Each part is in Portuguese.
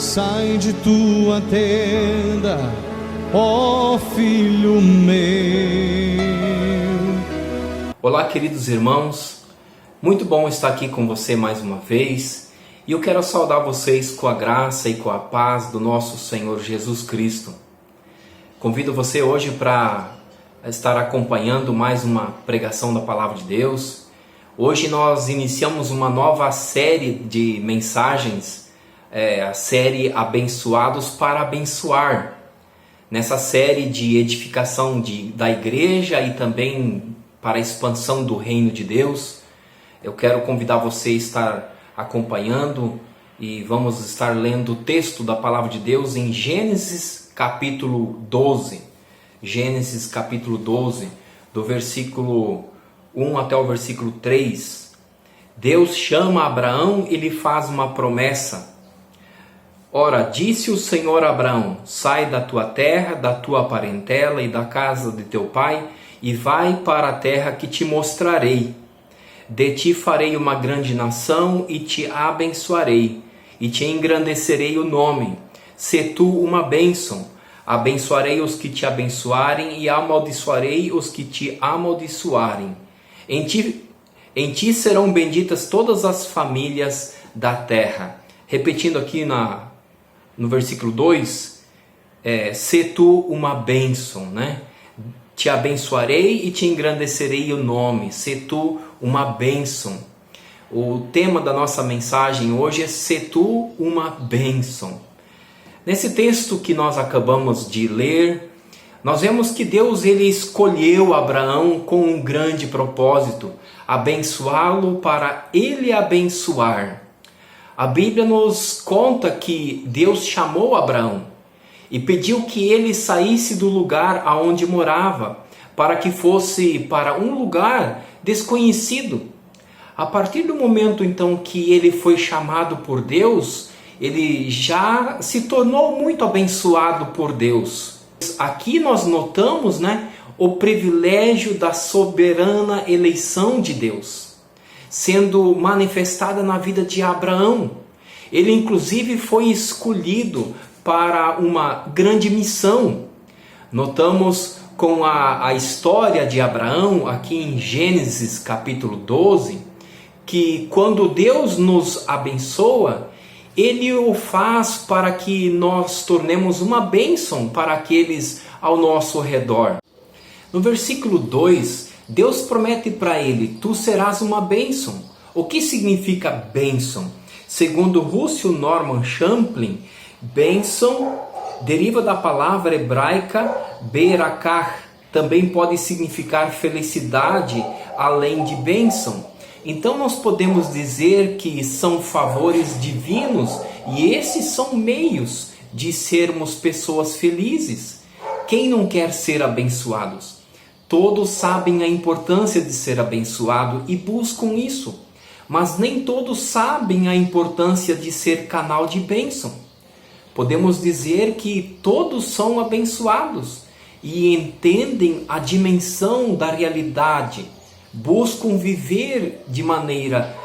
sai de tua tenda, ó filho meu. Olá, queridos irmãos, muito bom estar aqui com você mais uma vez, e eu quero saudar vocês com a graça e com a paz do nosso Senhor Jesus Cristo. Convido você hoje para estar acompanhando mais uma pregação da Palavra de Deus. Hoje nós iniciamos uma nova série de mensagens, a série Abençoados para Abençoar. Nessa série de edificação da igreja e também para a expansão do reino de Deus, eu quero convidar você a estar acompanhando e vamos estar lendo o texto da Palavra de Deus em Gênesis capítulo 12. Gênesis capítulo 12, do versículo 1 até o versículo 3. Deus chama Abraão e lhe faz uma promessa. Ora, disse o Senhor a Abraão: sai da tua terra, da tua parentela e da casa de teu pai, e vai para a terra que te mostrarei. De ti farei uma grande nação, e te abençoarei, e te engrandecerei o nome. Se tu uma bênção, abençoarei os que te abençoarem, e amaldiçoarei os que te amaldiçoarem. Em ti serão benditas todas as famílias da terra. Repetindo aqui no versículo 2, se tu uma bênção, né? Te abençoarei e te engrandecerei o nome, se tu uma bênção. O tema da nossa mensagem hoje é se tu uma bênção. Nesse texto que nós acabamos de ler, nós vemos que Deus ele escolheu Abraão com um grande propósito, abençoá-lo para ele abençoar. A Bíblia nos conta que Deus chamou Abraão e pediu que ele saísse do lugar aonde morava, para que fosse para um lugar desconhecido. A partir do momento então que ele foi chamado por Deus, ele já se tornou muito abençoado por Deus. Aqui nós notamos, o privilégio da soberana eleição de Deus, sendo manifestada na vida de Abraão. Ele inclusive foi escolhido para uma grande missão. Notamos com a história de Abraão, aqui em Gênesis capítulo 12, que quando Deus nos abençoa, Ele o faz para que nós tornemos uma bênção para aqueles ao nosso redor. No versículo 2, Deus promete para ele: tu serás uma bênção. O que significa bênção? Segundo Russell Norman Champlin, bênção deriva da palavra hebraica berakah. Também pode significar felicidade além de bênção. Então nós podemos dizer que são favores divinos e esses são meios de sermos pessoas felizes. Quem não quer ser abençoados? Todos sabem a importância de ser abençoado e buscam isso, mas nem todos sabem a importância de ser canal de bênção. Podemos dizer que todos são abençoados e entendem a dimensão da realidade, buscam viver de maneira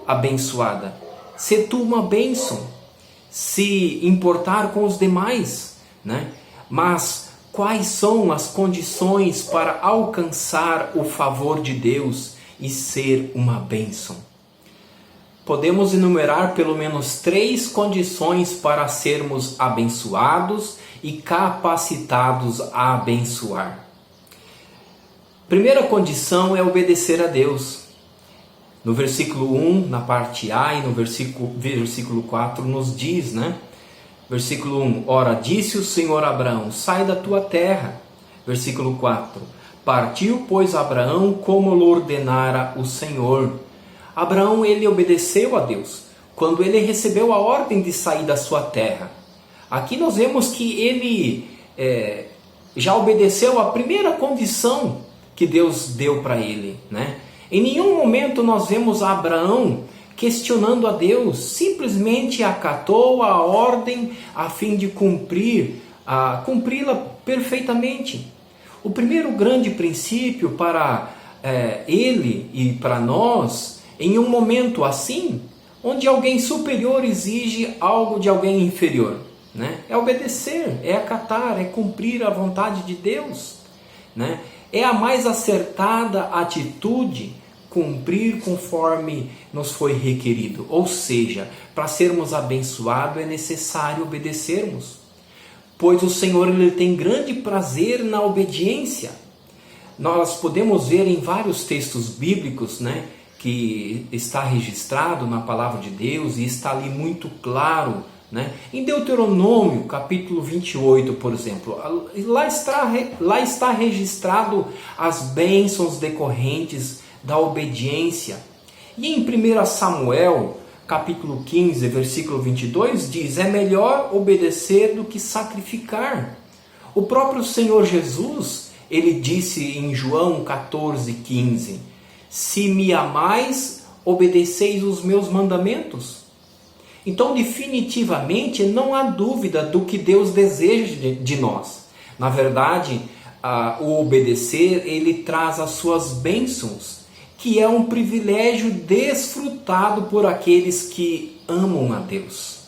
abençoada. Se tu uma bênção, se importar com os demais, Mas quais são as condições para alcançar o favor de Deus e ser uma bênção? Podemos enumerar pelo menos 3 condições para sermos abençoados e capacitados a abençoar. Primeira condição é obedecer a Deus. No versículo 1, na parte A, e no versículo 4 nos diz, Versículo 1, ora, disse o Senhor a Abraão: sai da tua terra. Versículo 4, partiu, pois, Abraão como lhe ordenara o Senhor. Abraão, ele obedeceu a Deus quando ele recebeu a ordem de sair da sua terra. Aqui nós vemos que ele já obedeceu a primeira condição que Deus deu para ele, Em nenhum momento nós vemos Abraão questionando a Deus, simplesmente acatou a ordem a fim de cumpri-la perfeitamente. O primeiro grande princípio para ele e para nós, em um momento assim, onde alguém superior exige algo de alguém inferior, né? É obedecer, é acatar, é cumprir a vontade de Deus, né? É a mais acertada atitude cumprir conforme nos foi requerido. Ou seja, para sermos abençoados é necessário obedecermos, pois o Senhor ele tem grande prazer na obediência. Nós podemos ver em vários textos bíblicos, né, que está registrado na palavra de Deus e está ali muito claro, né? Em Deuteronômio capítulo 28, por exemplo, lá está registrado as bênçãos decorrentes da obediência. E em 1 Samuel capítulo 15, versículo 22 diz: é melhor obedecer do que sacrificar. O próprio Senhor Jesus, ele disse em João 14:15: se me amais, obedeceis os meus mandamentos. Então, definitivamente, não há dúvida do que Deus deseja de nós. Na verdade, o obedecer, ele traz as suas bênçãos, que é um privilégio desfrutado por aqueles que amam a Deus.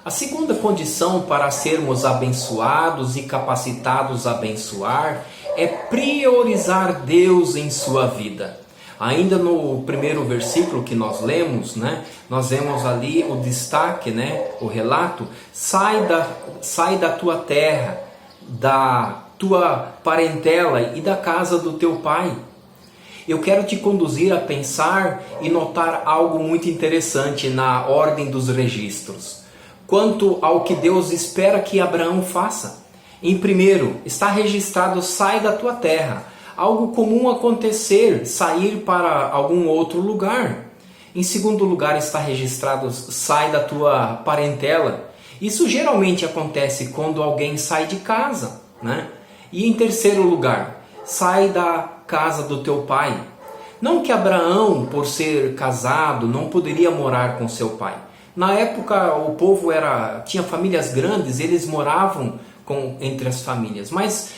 A segunda condição para sermos abençoados e capacitados a abençoar é priorizar Deus em sua vida. Ainda no primeiro versículo que nós lemos, né, nós vemos ali o destaque, né, o relato: sai da tua terra, da tua parentela e da casa do teu pai. Eu quero te conduzir a pensar e notar algo muito interessante na ordem dos registros, quanto ao que Deus espera que Abraão faça. Em primeiro, está registrado: sai da tua terra. Algo comum acontecer, sair para algum outro lugar. Em segundo lugar, está registrado: sai da tua parentela. Isso geralmente acontece quando alguém sai de casa, né? E em terceiro lugar, sai da casa do teu pai. Não que Abraão, por ser casado, não poderia morar com seu pai. Na época, o povo tinha famílias grandes, eles moravam entre as famílias. Mas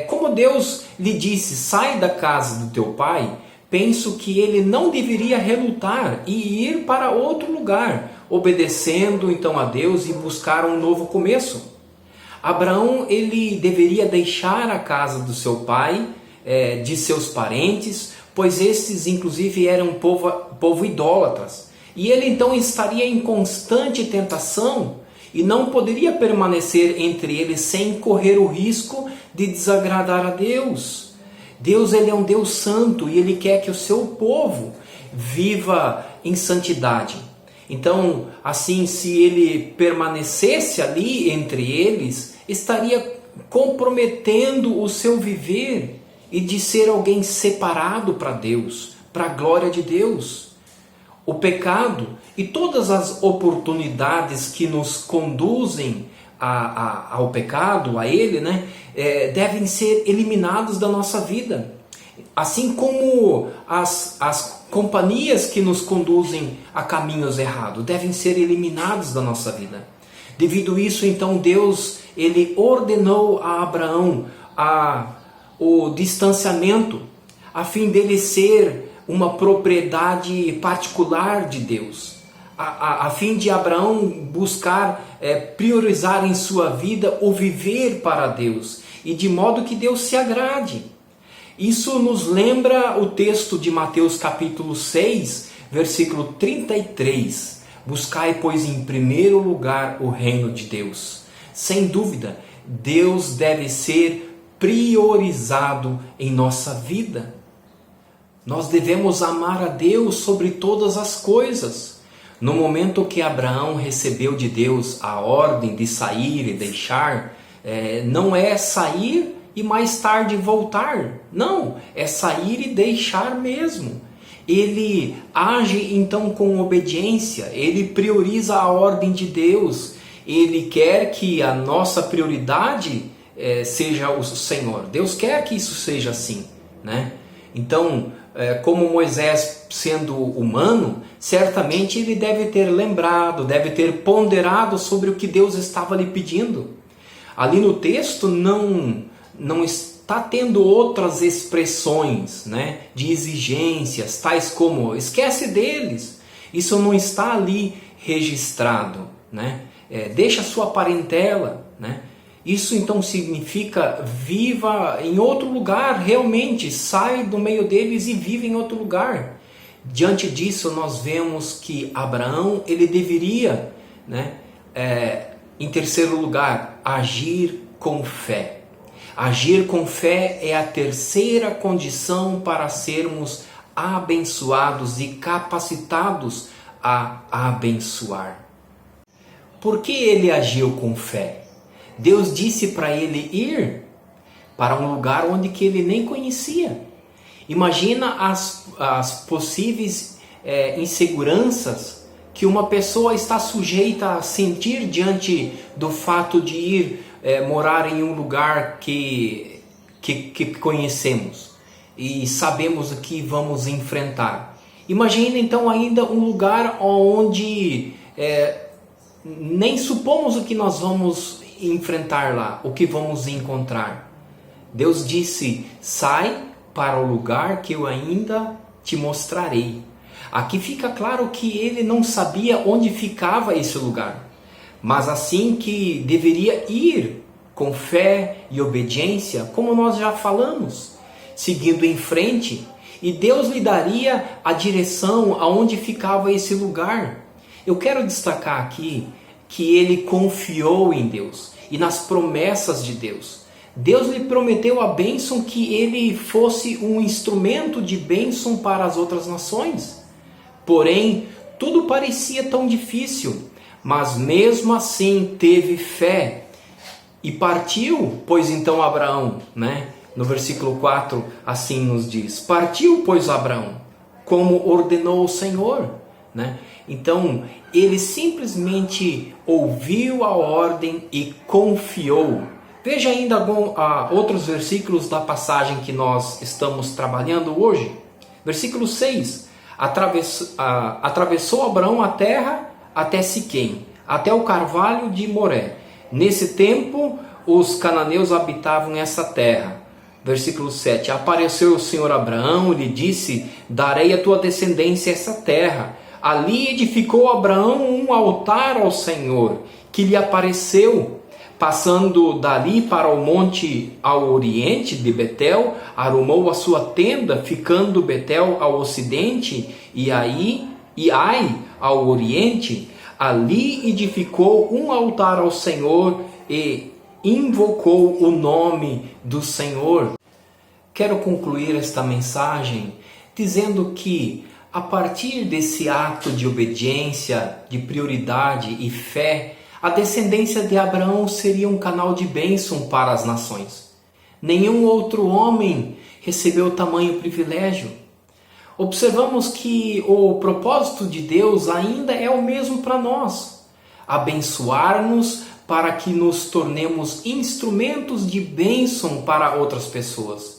como Deus lhe disse: sai da casa do teu pai, penso que ele não deveria relutar e ir para outro lugar, obedecendo então a Deus e buscar um novo começo. Abraão, ele deveria deixar a casa do seu pai, de seus parentes, pois estes inclusive eram povo idólatras. E ele então estaria em constante tentação e não poderia permanecer entre eles sem correr o risco de desagradar a Deus. Deus, ele é um Deus santo e ele quer que o seu povo viva em santidade. Então, assim, se ele permanecesse ali entre eles, estaria comprometendo o seu viver e de ser alguém separado para Deus, para a glória de Deus. O pecado e todas as oportunidades que nos conduzem ao pecado, a ele, né, devem ser eliminados da nossa vida. Assim como as companhias que nos conduzem a caminhos errados devem ser eliminados da nossa vida. Devido a isso, então, Deus, ele ordenou a Abraão o distanciamento, a fim dele ser uma propriedade particular de Deus, a fim de Abraão buscar priorizar em sua vida o viver para Deus, e de modo que Deus se agrade. Isso nos lembra o texto de Mateus capítulo 6, versículo 33. Buscai, pois, em primeiro lugar o reino de Deus. Sem dúvida, Deus deve ser priorizado em nossa vida. Nós devemos amar a Deus sobre todas as coisas. No momento que Abraão recebeu de Deus a ordem de sair e deixar, não é sair e mais tarde voltar. Não, é sair e deixar mesmo. Ele age então com obediência, ele prioriza a ordem de Deus. Ele quer que a nossa prioridade seja o Senhor. Deus quer que isso seja assim, né? Então, como Moisés sendo humano, certamente ele deve ter lembrado, deve ter ponderado sobre o que Deus estava lhe pedindo. Ali no texto não está tendo outras expressões, né, de exigências, tais como esquece deles. Isso não está ali registrado, né? Deixa a sua parentela, né? Isso então significa viva em outro lugar, realmente, sai do meio deles e vive em outro lugar. Diante disso nós vemos que Abraão, ele deveria, né, em terceiro lugar, agir com fé. Agir com fé é a terceira condição para sermos abençoados e capacitados a abençoar. Por que ele agiu com fé? Deus disse para ele ir para um lugar onde que ele nem conhecia. Imagina as possíveis inseguranças que uma pessoa está sujeita a sentir diante do fato de ir morar em um lugar que conhecemos e sabemos o que vamos enfrentar. Imagina então ainda um lugar onde nem supomos o que nós vamos enfrentar lá, o que vamos encontrar. Deus disse: sai para o lugar que eu ainda te mostrarei. Aqui fica claro que ele não sabia onde ficava esse lugar, mas assim que deveria ir com fé e obediência, como nós já falamos, seguindo em frente, e Deus lhe daria a direção aonde ficava esse lugar. Eu quero destacar aqui que ele confiou em Deus e nas promessas de Deus. Deus lhe prometeu a bênção, que ele fosse um instrumento de bênção para as outras nações. Porém, tudo parecia tão difícil, mas mesmo assim teve fé e partiu. Pois então Abraão, né? No versículo 4 assim nos diz: partiu pois Abraão, como ordenou o Senhor, né? Então ele simplesmente ouviu a ordem e confiou. Veja ainda outros versículos da passagem que nós estamos trabalhando hoje. Versículo 6. Atravessou Abraão a terra até Siquém, até o carvalho de Moré. Nesse tempo os cananeus habitavam essa terra. Versículo 7. Apareceu o Senhor a Abraão e lhe disse: darei à tua descendência essa terra. Ali edificou Abraão um altar ao Senhor, que lhe apareceu. Passando dali para o monte ao oriente de Betel, arrumou a sua tenda, ficando Betel ao ocidente e Ai ao oriente. Ali edificou um altar ao Senhor e invocou o nome do Senhor. Quero concluir esta mensagem dizendo que, a partir desse ato de obediência, de prioridade e fé, a descendência de Abraão seria um canal de bênção para as nações. Nenhum outro homem recebeu tamanho privilégio. Observamos que o propósito de Deus ainda é o mesmo para nós: abençoar-nos para que nos tornemos instrumentos de bênção para outras pessoas.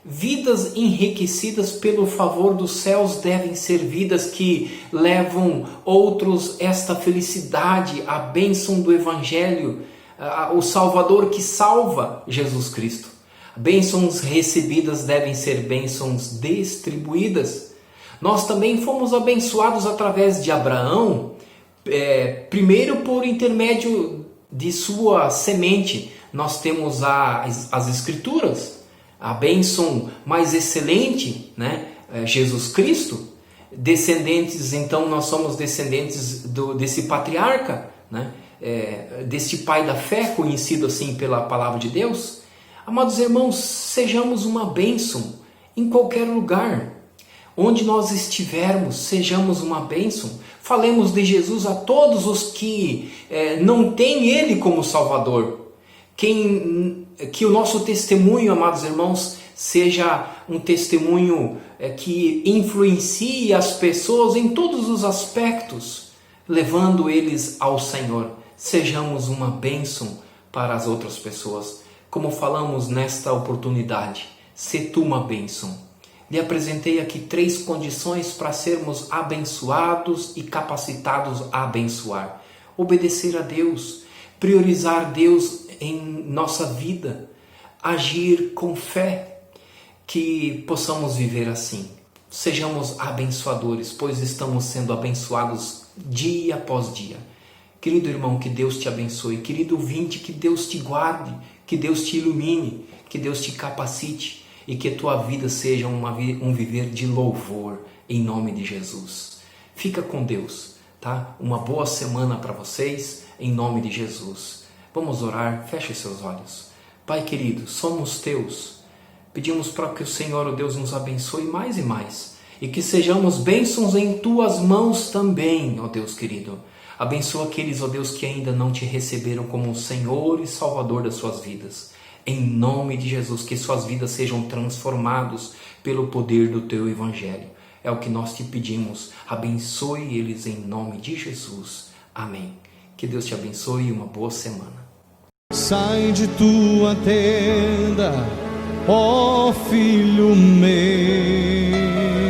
Vidas enriquecidas pelo favor dos céus devem ser vidas que levam outros esta felicidade, a bênção do Evangelho, o Salvador que salva, Jesus Cristo. Bênçãos recebidas devem ser bênçãos distribuídas. Nós também fomos abençoados através de Abraão, primeiro por intermédio de sua semente. Nós temos as Escrituras, a bênção mais excelente, né? Jesus Cristo. Descendentes, então nós somos descendentes desse patriarca, né? Deste pai da fé, conhecido assim pela palavra de Deus. Amados irmãos, sejamos uma bênção em qualquer lugar. Onde nós estivermos, sejamos uma bênção. Falemos de Jesus a todos os que não têm Ele como Salvador. Que o nosso testemunho, amados irmãos, seja um testemunho que influencie as pessoas em todos os aspectos, levando eles ao Senhor. Sejamos uma bênção para as outras pessoas. Como falamos nesta oportunidade, se tu uma bênção. Lhe apresentei aqui 3 condições para sermos abençoados e capacitados a abençoar. Obedecer a Deus, priorizar Deus em nossa vida, agir com fé, que possamos viver assim. sejamos abençoadores, pois estamos sendo abençoados dia após dia. Querido irmão, que Deus te abençoe. Querido ouvinte, que Deus te guarde, que Deus te ilumine, que Deus te capacite e que a tua vida seja um viver de louvor, em nome de Jesus. Fica com Deus, tá? Uma boa semana para vocês, em nome de Jesus. Vamos orar, feche os seus olhos. Pai querido, somos teus. Pedimos para que o Senhor, o Deus, nos abençoe mais e mais. E que sejamos bênçãos em tuas mãos também, ó Deus querido. Abençoa aqueles, ó Deus, que ainda não te receberam como o Senhor e Salvador das suas vidas. Em nome de Jesus, que suas vidas sejam transformados pelo poder do teu Evangelho. É o que nós te pedimos. Abençoe eles em nome de Jesus. Amém. Que Deus te abençoe e uma boa semana. Sai de tua tenda, ó filho meu.